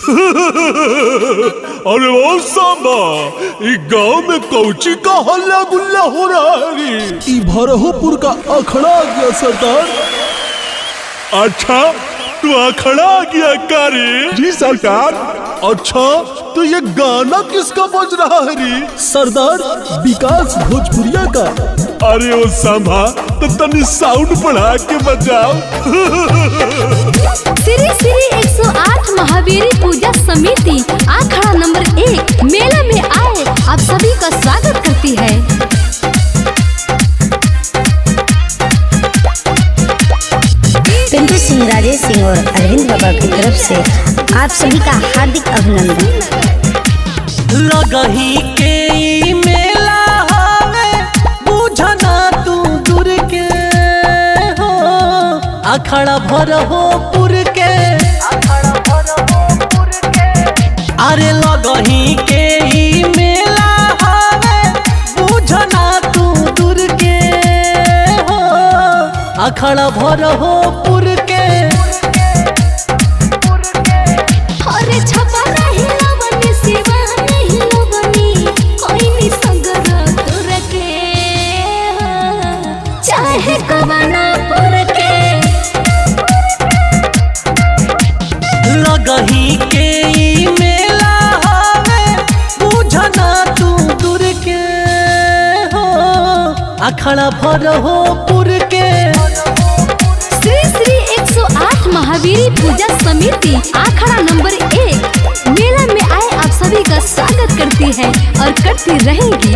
अरे वो सांबा, ई गांव में कौची का हल्ला गुल्ला हो रहा है? ई भरहोपुर का अखड़ा आ गया सरदार। अच्छा, तू अखड़ा आ गया का रे? जी सरकार। अच्छा, तो ये गाना किसका बज रहा है रे? सरदार विकास भोजपुरिया का। अरे ओ सांबा, तो तनी साउंड बढ़ा के बजाओ। श्री श्री 108 महावीरी पूजा समिति आखड़ा नंबर 1 मेला में आए आप सभी का स्वागत करती है। पिंटू सिंह, राजेश सिंह और अरविंद बाबा की तरफ से आप सभी का हार्दिक अभिनंदन। लगही के मेला हवे बुझना तू दूर के हो, अखड़ा भरहोपुर के। अरे लगही के मेला हवे बुझना तू दूर के हो, अखड़ा भरहोपुर के। अरे छपा नहीं लवनी सिवा नहीं लवनी कोई नहीं संगर तुर के चाहे कवना पुर के। लगही के मेला हवे बुझना तू दूर के हो, अखड़ा भरहोपुर के। श्री श्री 108 महावीरी पूजा समिति आखड़ा नंबर 1 मेला में आए आप सभी का स्वागत करती है और करती रहेगी।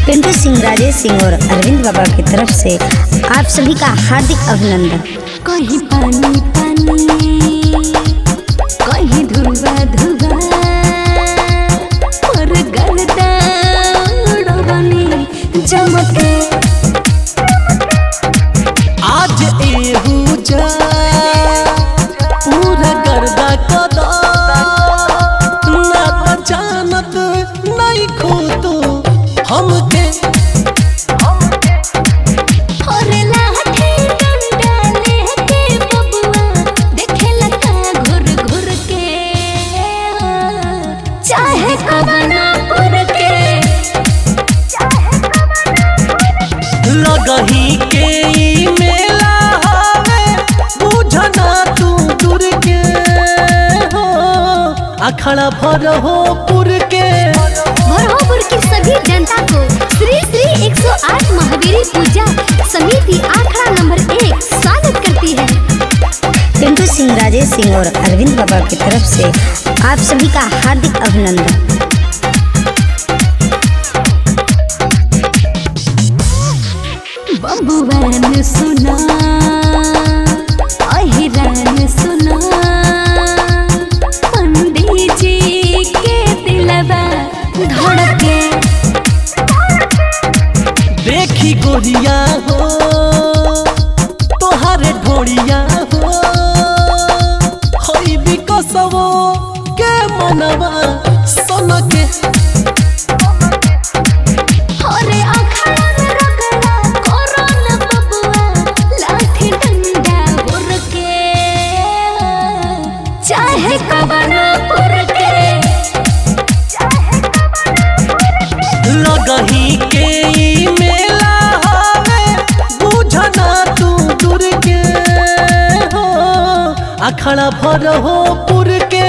पिंटू सिंह, राजेश सिंह और अरविंद बाबा की तरफ से आप सभी का हार्दिक अभिनंदन। कहीं पानी पानी कहीं धुआ धुआ और गर्दा उड़वनी चमके। आज एहू जा पूरा गर्दा कदा ना त जानत नहीं खो तो हमके। और लाठी डंडा लेके बबुआ देखे लगा घुर घुर के चाहे कवना पुर के। लगही के मेला हवे बुझना तू दूर के हो, अखड़ा भरहोपुर के। भरहोपुर की सभी जनता को श्री श्री 108 महावीरी पूजा समिति आखड़ा नंबर 1 स्वागत करती है। पिंटू सिंह, राजेश सिंह और अरविंद बाबा की तरफ से आप सभी का हार्दिक अभिनंदन। बबुआन सुना अहिरान सुना पंडित जी के दिलवा धड़के। देखी गोरिया हो तोहारे ढोड़िया हो, होई बिकसवो के मनवा सनके। अरे अखड़ा में रगड़ा कोरोना बबुआ लाठी डंडा बुर के चाहे कवना पुर के। लगही के मेला हवे बुझना तू दूर के हो, अखड़ा भरहोपुर के।